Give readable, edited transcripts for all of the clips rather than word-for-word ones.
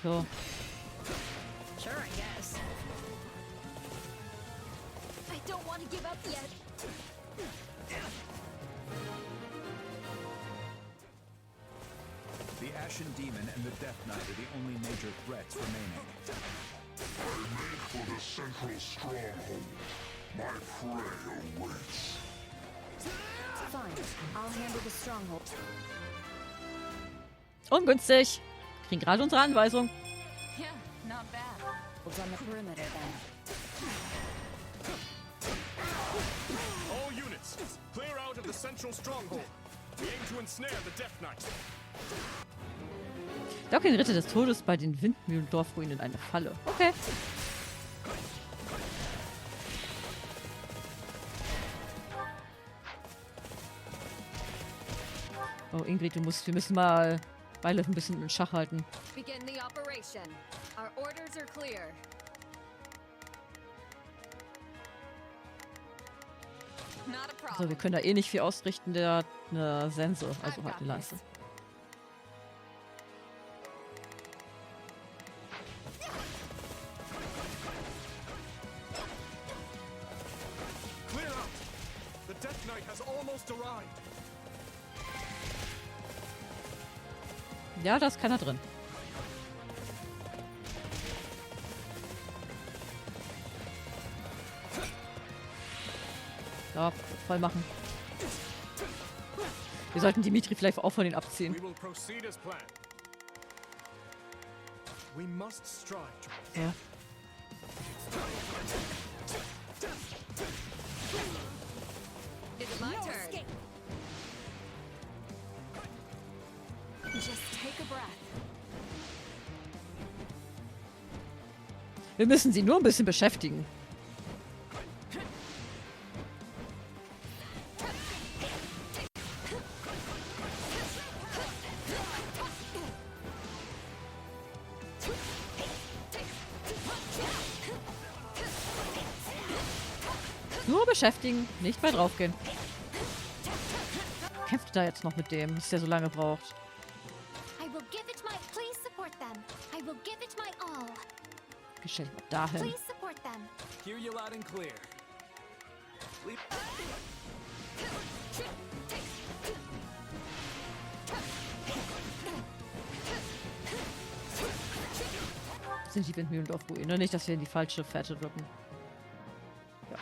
So. Sure, I guess. I don't want to give up yet. The Ashen Demon and the Death Knight are the only major threats remaining. I make for the central stronghold. My prey awaits. Fine, I'll handle the stronghold. Ungünstig. Kriegen gerade unsere Anweisung. Yeah, not bad. We'll on the perimeter then. All units, clear out of the central stronghold. We aim to ensnare the Death Knight. Lock den Ritter des Todes bei den Windmühlendorfruinen in eine Falle. Okay. Oh, Ingrid, wir müssen mal Byleth ein bisschen in Schach halten. Begin the operation. Our orders are clear. Not a problem. So, wir können da eh nicht viel ausrichten, der hat eine Sense, also halt eine Lanze. Clear out. The Death Knight has almost arrived. Ja, da ist keiner drin. Ja, voll machen. Wir sollten Dimitri vielleicht auch von denen abziehen. We will proceed as planned. We must strive. Ja. Is it my turn? Just take a breath. Wir müssen sie nur ein bisschen beschäftigen. Nur beschäftigen, nicht mehr draufgehen. Kämpft da jetzt noch mit dem, dass der so lange braucht. I will give it my. Please support them. I will give it my all. Gestellt mal dahin. Please support them. Hear you loud and clear. Sind die Windmühlendorf-Ruine? Nicht, dass wir in die falsche Fährte drücken. Ja.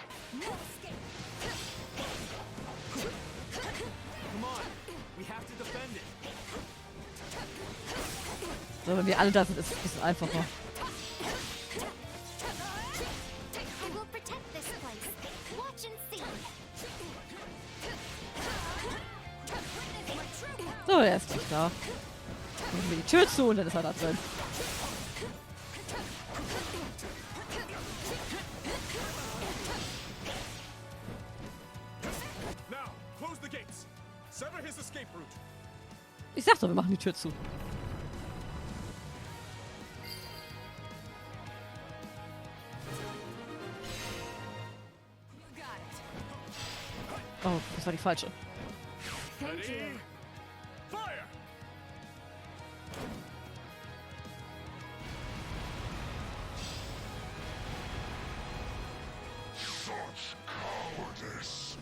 So, wenn wir alle da sind, ist es ein bisschen einfacher. I will protect this place. Watch and see. So, er ist nicht da. Machen wir die Tür zu und dann ist er da drin. Now, close the gates. Sever his escape route. Ich sag doch, wir machen die Tür zu. Oh, das war die falsche. Thank you. Fire! Such cowardice.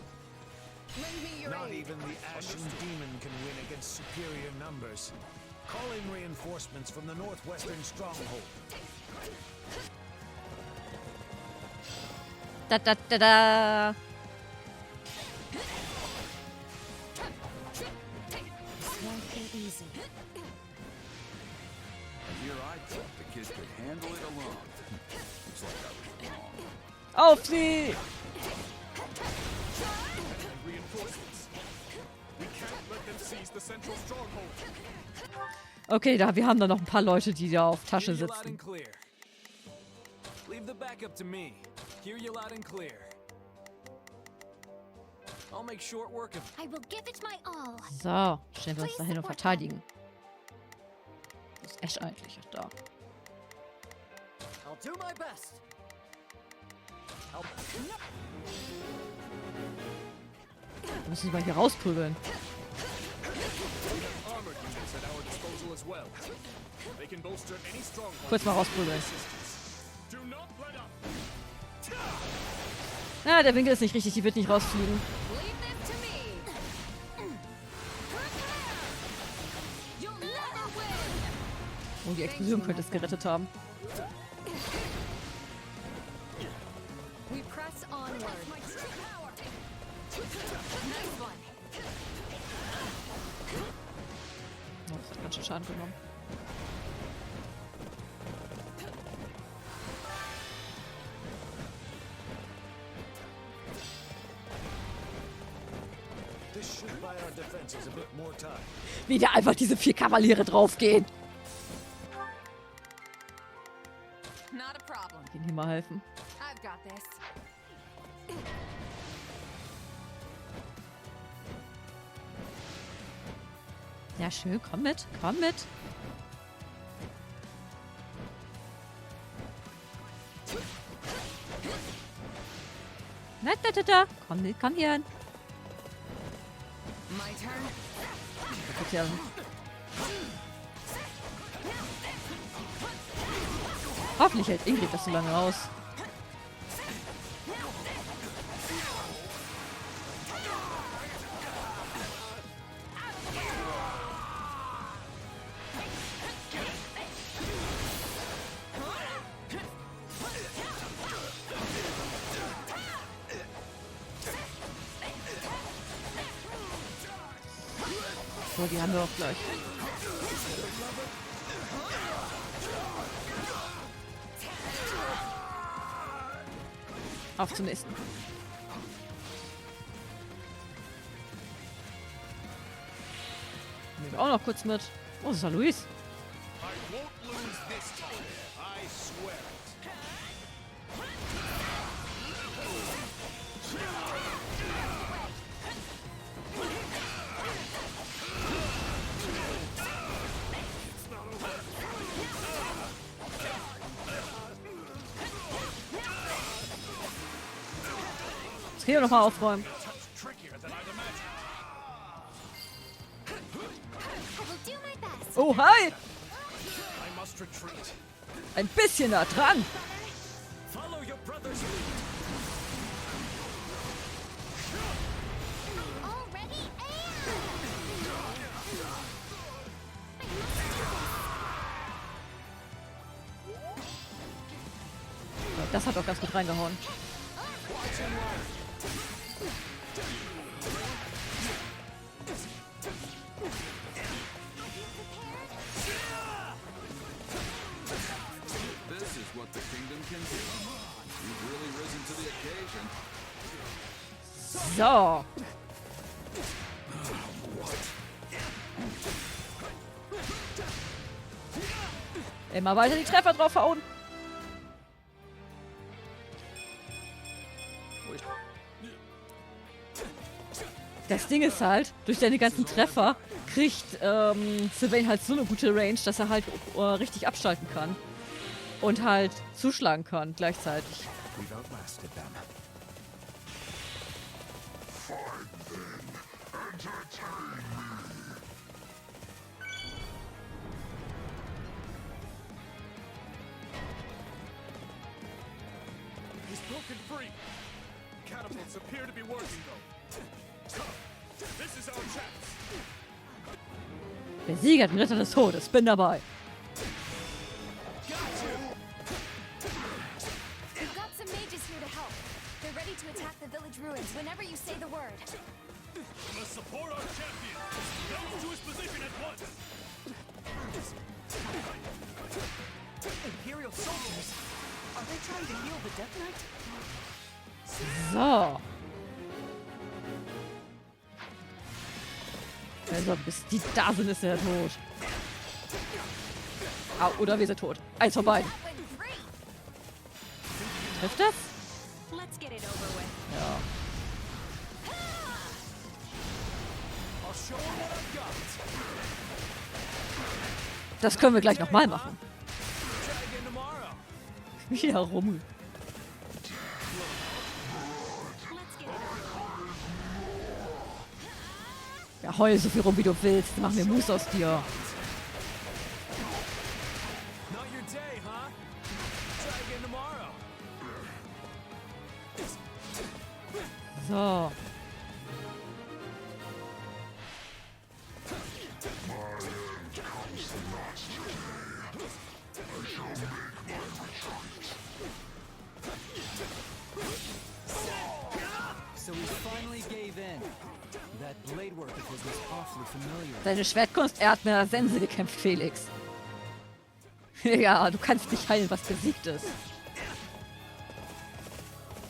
Lend me your Not aid. even the Ashen Demon can win against superior numbers. Calling reinforcements from the northwestern stronghold. Da da da da. This won't be easy. And here I thought the kid could handle it alone. Looks like I was wrong. Auf sie! And reinforcements. We can't let them seize the central stronghold. Okay, wir haben da noch ein paar Leute, die da auf Tasche Hear you loud sitzen. and clear. Leave the backup to me. Hear you loud and clear. I'll make short work of I will give it my all. So, stellen wir uns da hin und verteidigen. Wo ist Ash eigentlich? Ach, da. I'll do my best. Wir müssen sie mal hier rausprügeln. Armored units at our disposal as well. They can bolster any stronghold. Kurz mal rausprügeln. Do not let up. Na, der Winkel ist nicht richtig, die wird nicht rausfliegen. Leave this to me. You'll never win. Oh, die Explosion könnte es gerettet haben. We press onward. Nice one. Oh, das hat ganz schön Schaden genommen. This should buy our defenses a bit more time. Wie da einfach diese 4 Kavaliere draufgehen. Not a problem. Gehen hier mal helfen. I've got this. Ja, schön, komm mit, komm mit. Na, da. Komm hier hin. My turn. Bitte. Hoffentlich hält Ingrid das so lange aus. So, die haben wir auch gleich. Auf zum nächsten. Nehmen wir auch noch kurz mit. Oh, das ist ja Luis. I won't lose this time. I swear it. Das kann ich noch mal aufräumen. Trickier than I'd imagined. I will do my best. Oh, hi! I must retreat. Ein bisschen da dran. Follow your brother's lead. Already Das hat doch ganz gut reingehauen. This is what the kingdom can do. You've really risen to the occasion. So. Immer weiter die Treffer draufhauen. Das Ding ist halt, durch seine ganzen Treffer kriegt Sylvain halt so eine gute Range, dass er halt richtig abschalten kann. Und halt zuschlagen kann gleichzeitig. We've outlasted them. Fine then. Entertain me. He's broken free. Catapults appear to be working though. This is our chance. Der Sieger, den Ritter des Todes. Bin dabei. We've got some mages here to help. They're ready to attack the village ruins whenever you say the word. We must support our champion. Get to his position at once. Imperial soldiers. Are they trying to heal the Death Knight? So. Also, bis die da sind, ist er tot. Oder wir sind tot. Eins von beiden. That went great. Trifft das? Let's get it over with. Ja. I'll show him what I've got. Das können wir gleich nochmal machen. Try again tomorrow. Wieder rum. Let's get it over with. Ja, heul so viel rum, wie du willst. Mach mir Mus aus dir. Not your day, huh? Try again tomorrow. So. So he finally gave in. That blade work of his was awfully familiar. Deine Schwertkunst, er hat mit einer Sense gekämpft, Felix. Ja, du kannst nicht heilen, was besiegt ist.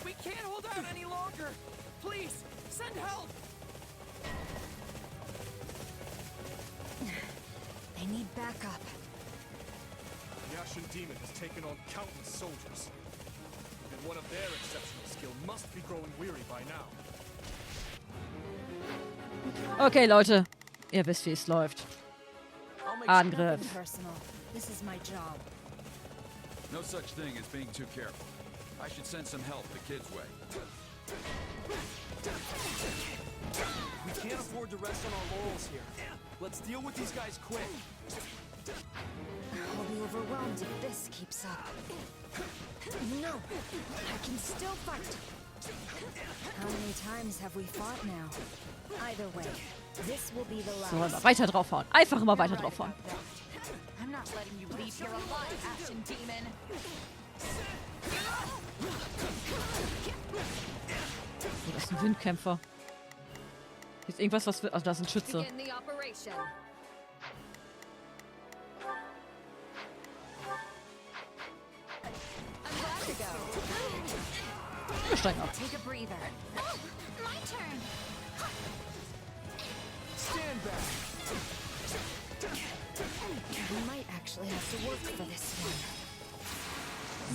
We can't hold out any longer. Please, send help. They need backup. The Ashen Demon has taken on countless soldiers. And one of their exceptional skill must be growing weary by now. Okay, Leute. Ihr wisst, wie es läuft. I'll make Angriff. Nothing personal. This is my job. No such thing as being too careful. I should send some help the kid's way. We can't afford to rest on our laurels here. Let's deal with these guys quick. I'll be overwhelmed if this keeps up. No, I can still fight. How many times have we fought now? Either way, this will be the So, last. immer weiter draufhauen. Einfach immer weiter draufhauen. I'm not letting you leave here alive, Ashen Demon. Oh, das ist ein Windkämpfer. Hier ist irgendwas, was... Also, das ist ein Schütze. Begin the operation. I'm glad to go. Wir steigen ab. Take a breather. My turn. Stand back. We might actually have to work for this one.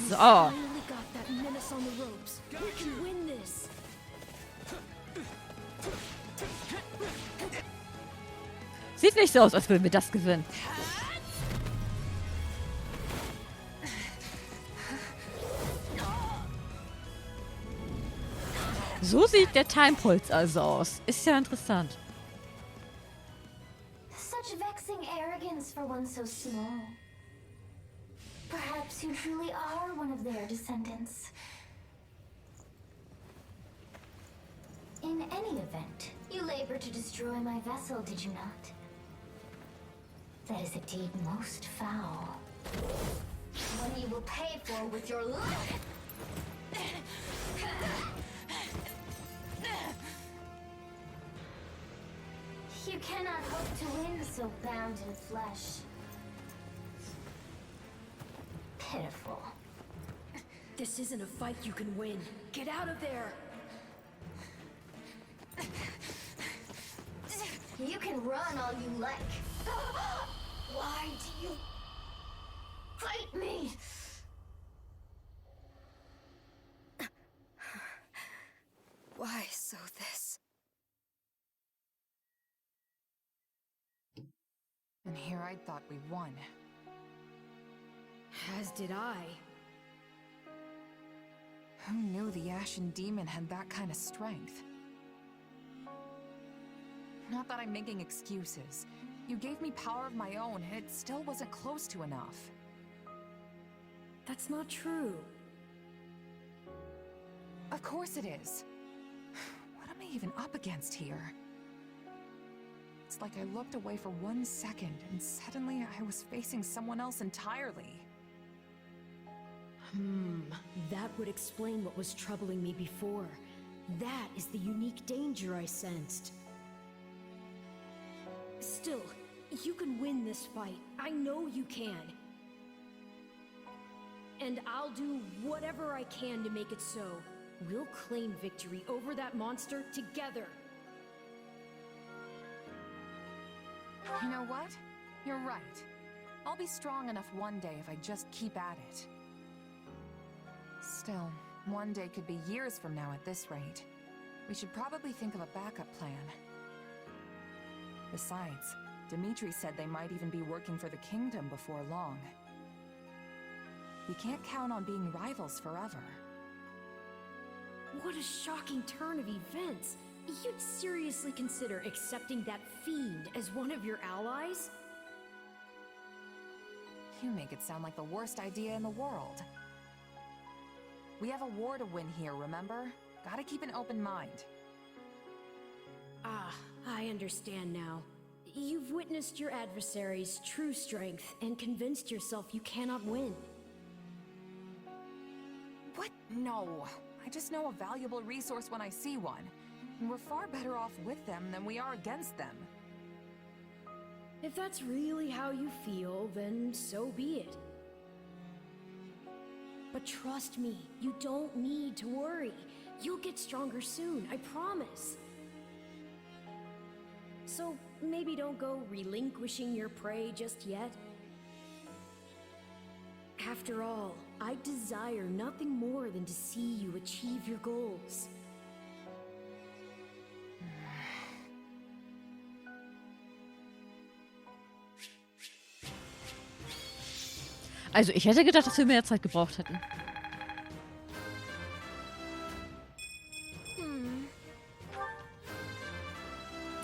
So. Finally got that menace on the ropes. We can win this. Sieht nicht so aus, als würden wir das gewinnen. So sieht der Time-Puls also aus. Ist ja interessant. Such vexing arrogance for one so small. Perhaps you truly are one of their descendants. In any event, you labor to destroy my vessel, did you not? That is a deed most foul. One you will pay for with your life. You cannot hope to win so bound in flesh. Pitiful. This isn't a fight you can win. Get out of there. You can run all you like. Why do you fight me? Why Sothis? And here I thought we won. As did I. Who knew the Ashen Demon had that kind of strength? Not that I'm making excuses. You gave me power of my own, and it still wasn't close to enough. That's not true. Of course it is. What am I even up against here? It's like I looked away for 1 second, and suddenly I was facing someone else entirely. That would explain what was troubling me before. That is the unique danger I sensed. Still, you can win this fight. I know you can. And I'll do whatever I can to make it so. We'll claim victory over that monster together. You know what? You're right. I'll be strong enough one day if I just keep at it. Still, one day could be years from now at this rate. We should probably think of a backup plan. Besides, Dimitri said they might even be working for the kingdom before long. We can't count on being rivals forever. What a shocking turn of events. You'd seriously consider accepting that fiend as one of your allies? You make it sound like the worst idea in the world. We have a war to win here, remember? Gotta keep an open mind. Ah, I understand now. You've witnessed your adversary's true strength and convinced yourself you cannot win. What? No. I just know a valuable resource when I see one. And we're far better off with them than we are against them. If that's really how you feel, then so be it. But trust me, you don't need to worry. You'll get stronger soon, I promise. So maybe don't go relinquishing your prey just yet. After all, I desire nothing more than to see you achieve your goals. Also ich hätte gedacht, dass wir mehr Zeit gebraucht hätten.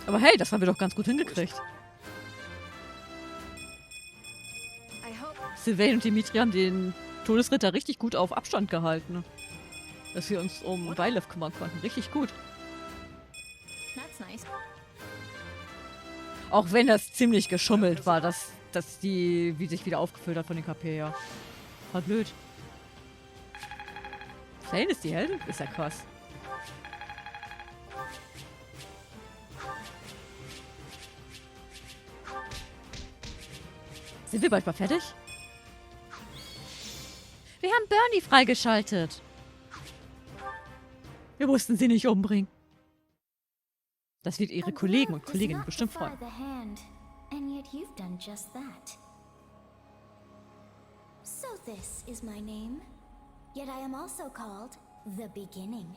Aber hey, das haben wir doch ganz gut hingekriegt. Sylvain und Dimitri haben den Todes Ritter richtig gut auf Abstand gehalten. Dass wir uns um Byleth kümmern konnten. Richtig gut. Auch wenn das ziemlich geschummelt war, dass die, wie sich wieder aufgefüllt hat von den KP, ja. War blöd. Zane ist die Heldin? Ist ja krass. Sind wir bald mal fertig? Wir haben Bernie freigeschaltet. Wir mussten sie nicht umbringen. Das wird ihre Kollegen und Kolleginnen bestimmt freuen. And yet you've done just that. Sothis is my name, yet I am also called the Beginning.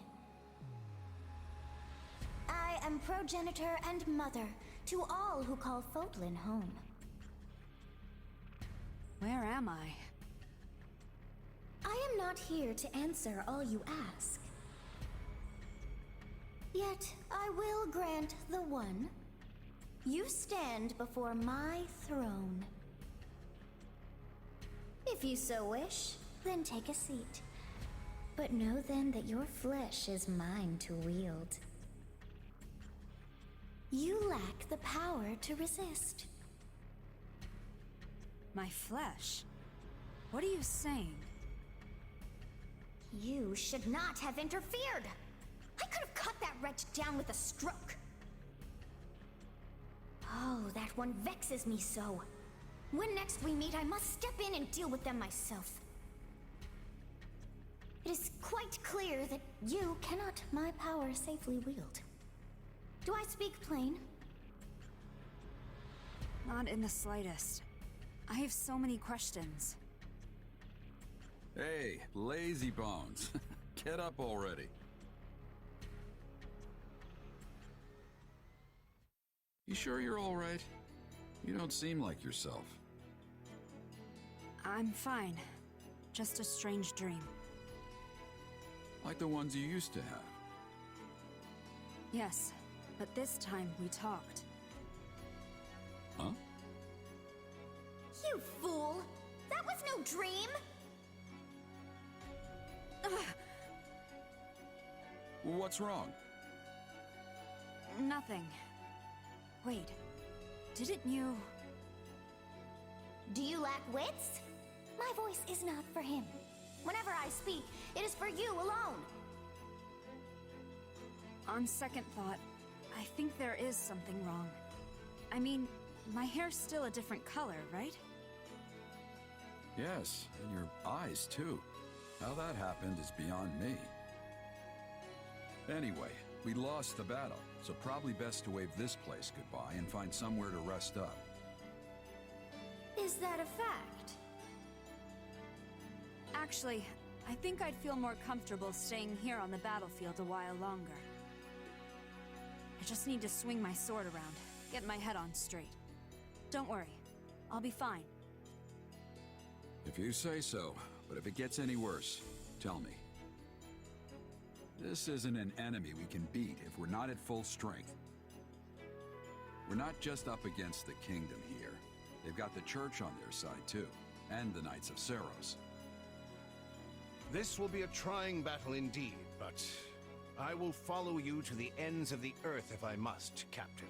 I am progenitor and mother to all who call Vollenden home. Where am I? I am not here to answer all you ask. Yet I will grant the one. You stand before my throne. If you so wish, then take a seat. But know then that your flesh is mine to wield. You lack the power to resist. My flesh? What are you saying? You should not have interfered. I could have cut that wretch down with a stroke. Oh, that one vexes me so. When next we meet, I must step in and deal with them myself. It is quite clear that you cannot my power safely wield. Do I speak plain? Not in the slightest. I have so many questions. Hey, lazy bones. Get up already. You sure you're all right? You don't seem like yourself. I'm fine. Just a strange dream. Like the ones you used to have. Yes, but this time we talked. Huh? You fool! That was no dream! What's wrong? Nothing. Wait, didn't you... Do you lack wits? My voice is not for him. Whenever I speak, it is for you alone. On second thought, I think there is something wrong. I mean, my hair's still a different color, right? Yes, and your eyes too. How that happened is beyond me. Anyway, we lost the battle, so probably best to wave this place goodbye and find somewhere to rest up. Is that a fact? Actually, I think I'd feel more comfortable staying here on the battlefield a while longer. I just need to swing my sword around, get my head on straight. Don't worry, I'll be fine. If you say so, but if it gets any worse, tell me. This isn't an enemy we can beat if we're not at full strength. We're not just up against the kingdom here. They've got the church on their side too, and the Knights of Seros. This will be a trying battle indeed, but I will follow you to the ends of the earth if I must, Captain.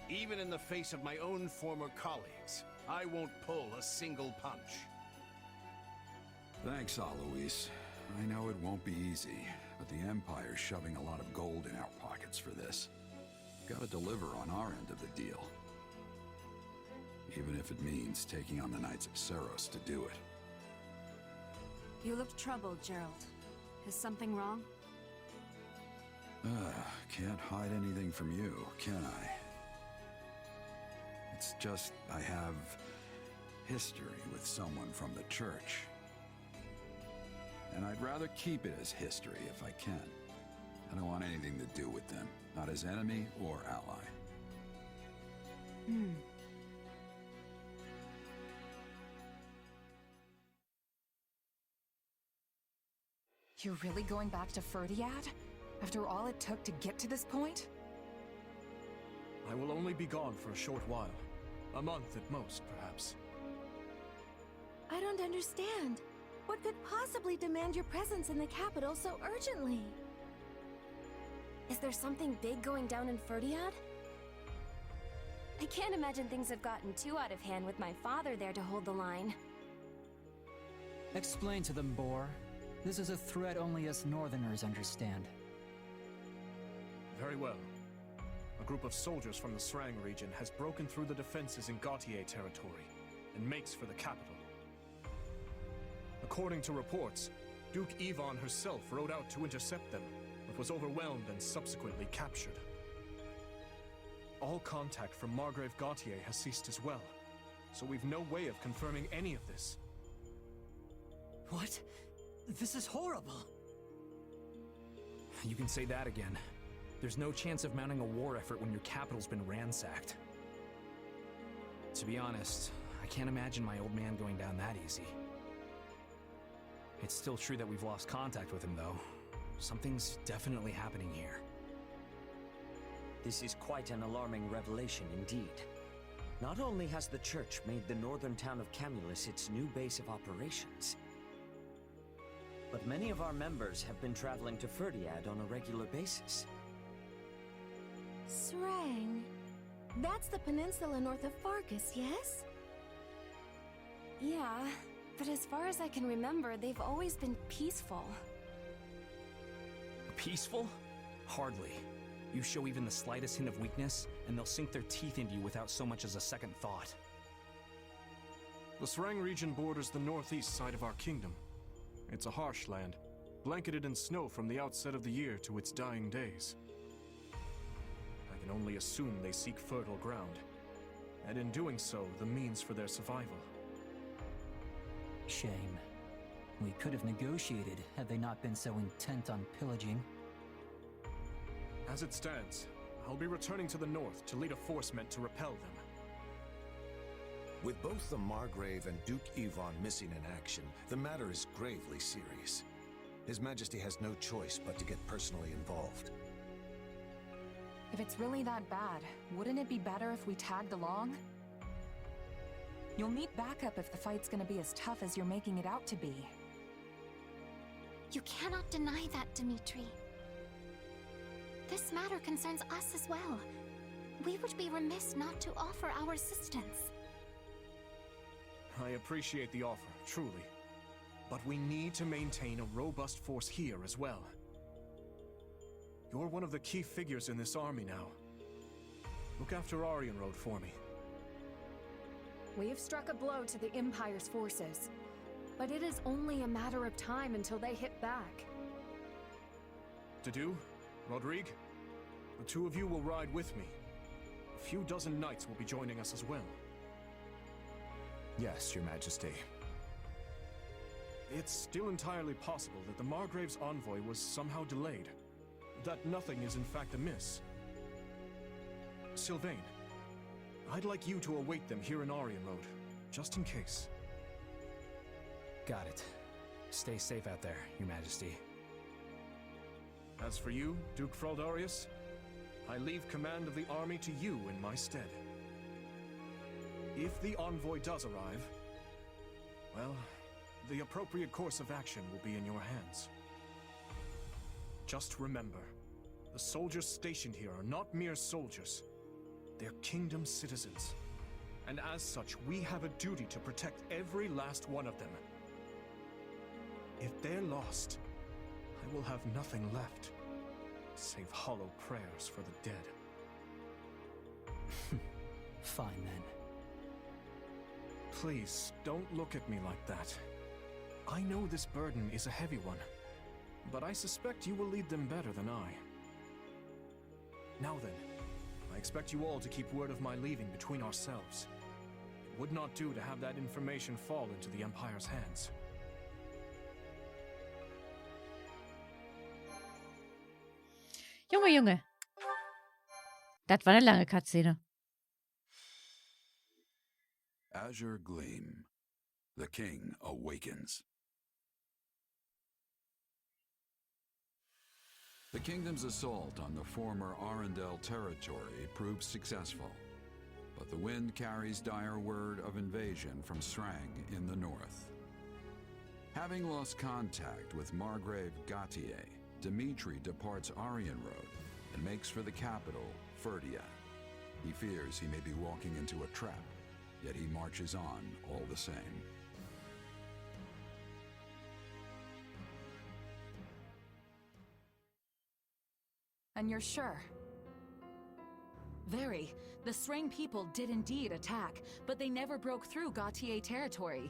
Even in the face of my own former colleagues, I won't pull a single punch. Thanks, Alois. I know it won't be easy, but the Empire's shoving a lot of gold in our pockets for this. Gotta deliver on our end of the deal. Even if it means taking on the Knights of Seros to do it. You looked troubled, Gerald. Is something wrong? Can't hide anything from you, can I? It's just I have history with someone from the church. And I'd rather keep it as history if I can. I don't want anything to do with them, not as enemy or ally. You're really going back to Ferdiad? After all it took to get to this point? I will only be gone for a short while. A month at most, perhaps. I don't understand. What could possibly demand your presence in the capital so urgently? Is there something big going down in Ferdiad? I can't imagine things have gotten too out of hand with my father there to hold the line. Explain to them, Boar. This is a threat only us Northerners understand. Very well. A group of soldiers from the Srang region has broken through the defenses in Gautier territory and makes for the capital. According to reports, Duke Yvonne herself rode out to intercept them, but was overwhelmed and subsequently captured. All contact from Margrave Gautier has ceased as well, so we've no way of confirming any of this. What? This is horrible! You can say that again. There's no chance of mounting a war effort when your capital's been ransacked. To be honest, I can't imagine my old man going down that easy. It's still true that we've lost contact with him, though. Something's definitely happening here. This is quite an alarming revelation indeed. Not only has the Church made the northern town of Camulus its new base of operations, but many of our members have been traveling to Ferdiad on a regular basis. Srang. That's the peninsula north of Farkas, yes? Yeah, but as far as I can remember, they've always been peaceful. Peaceful? Hardly. You show even the slightest hint of weakness, and they'll sink their teeth into you without so much as a second thought. The Srang region borders the northeast side of our kingdom. It's a harsh land, blanketed in snow from the outset of the year to its dying days. I can only assume they seek fertile ground, and in doing so, the means for their survival. Shame. We could have negotiated had they not been so intent on pillaging. As it stands, I'll be returning to the north to lead a force meant to repel them. With both the Margrave and Duke Yvonne missing in action, the matter is gravely serious. His Majesty has no choice but to get personally involved. If it's really that bad, wouldn't it be better if we tagged along? You'll need backup if the fight's gonna be as tough as you're making it out to be. You cannot deny that, Dmitri. This matter concerns us as well. We would be remiss not to offer our assistance. I appreciate the offer, truly. But we need to maintain a robust force here as well. You're one of the key figures in this army now. Look after Aryan Road for me. We've struck a blow to the Empire's forces, but it is only a matter of time until they hit back. Dedu, Rodrigue, the two of you will ride with me. A few dozen knights will be joining us as well. Yes, Your Majesty. It's still entirely possible that the Margrave's envoy was somehow delayed. That nothing is in fact amiss. Sylvain, I'd like you to await them here in Aryan Road, just in case. Got it. Stay safe out there, Your Majesty. As for you, Duke Fraldarius, I leave command of the army to you in my stead. If the envoy does arrive, well, the appropriate course of action will be in your hands. Just remember, the soldiers stationed here are not mere soldiers. They're kingdom citizens. And as such, we have a duty to protect every last one of them. If they're lost, I will have nothing left, save hollow prayers for the dead. Fine, then. Please, don't look at me like that. I know this burden is a heavy one, but I suspect you will lead them better than I. Now then, I expect you all to keep word of my leaving between ourselves. It would not do to have that information fall into the Empire's hands. Junge. Das war eine lange Cutscene. Azure Gleam. The king awakens. The kingdom's assault on the former Arundel territory proves successful, but the wind carries dire word of invasion from Srang in the north. Having lost contact with Margrave Gautier, Dimitri departs Aryan Road and makes for the capital, Ferdia. He fears he may be walking into a trap, yet he marches on all the same. And you're sure? Very. The Srang people did indeed attack, but they never broke through Gautier territory.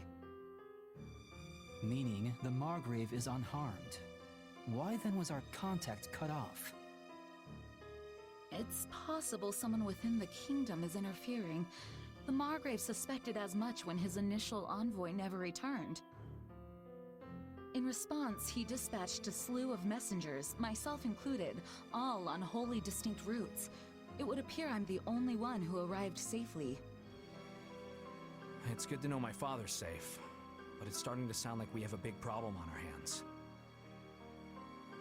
Meaning the Margrave is unharmed. Why then was our contact cut off? It's possible someone within the kingdom is interfering. The Margrave suspected as much when his initial envoy never returned. In response, he dispatched a slew of messengers, myself included, all on wholly distinct routes. It would appear I'm the only one who arrived safely. It's good to know my father's safe, but it's starting to sound like we have a big problem on our hands.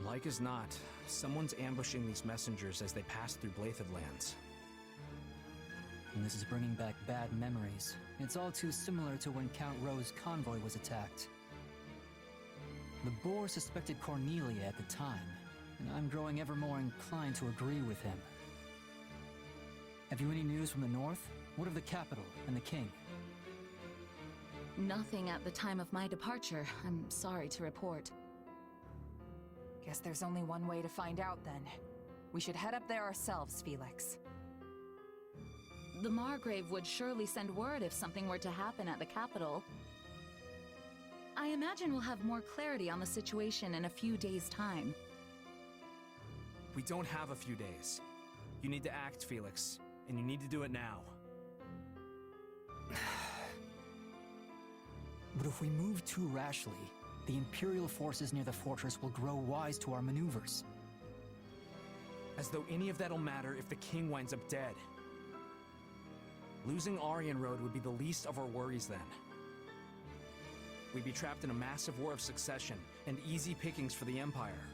Like as not, someone's ambushing these messengers as they pass through Byleth lands. And this is bringing back bad memories. It's all too similar to when Count Rowe's convoy was attacked. The Boar suspected Cornelia at the time, and I'm growing ever more inclined to agree with him. Have you any news from the north? What of the capital and the king? Nothing at the time of my departure, I'm sorry to report. Guess there's only one way to find out then. We should head up there ourselves, Felix. The Margrave would surely send word if something were to happen at the capital. I imagine we'll have more clarity on the situation in a few days' time. We don't have a few days. You need to act, Felix, and you need to do it now. But if we move too rashly, the Imperial forces near the fortress will grow wise to our maneuvers. As though any of that'll matter if the king winds up dead. Losing Aryan Road would be the least of our worries then. We'd be trapped in a massive war of succession and easy pickings for the Empire.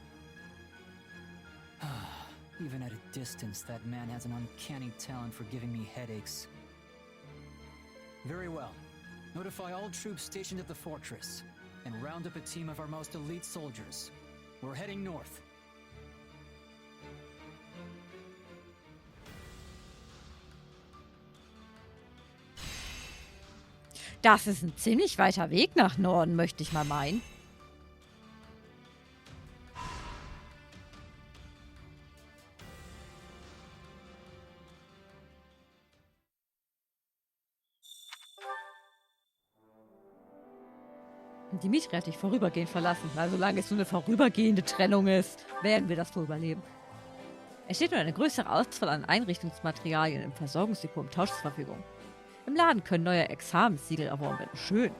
Even at a distance, that man has an uncanny talent for giving me headaches. Very well. Notify all troops stationed at the fortress, and round up a team of our most elite soldiers. We're heading north. Das ist ein ziemlich weiter Weg nach Norden, möchte ich mal meinen. Dimitri hat dich vorübergehend verlassen. Na, solange es nur eine vorübergehende Trennung ist, werden wir das wohl überleben. Es steht nun eine größere Auswahl an Einrichtungsmaterialien im Versorgungsdepot im Tausch zur Verfügung. Im Laden können neue Examenssiegel erworben werden. Schön.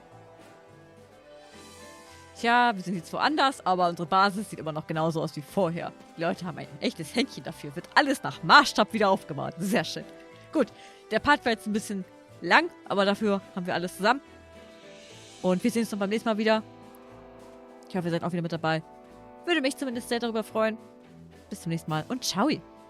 Tja, wir sind jetzt woanders, aber unsere Basis sieht immer noch genauso aus wie vorher. Die Leute haben ein echtes Händchen dafür. Wird alles nach Maßstab wieder aufgebaut. Sehr schön. Gut, der Part war jetzt ein bisschen lang, aber dafür haben wir alles zusammen. Und wir sehen uns dann beim nächsten Mal wieder. Ich hoffe, ihr seid auch wieder mit dabei. Würde mich zumindest sehr darüber freuen. bis zum nächsten Mal und ciao!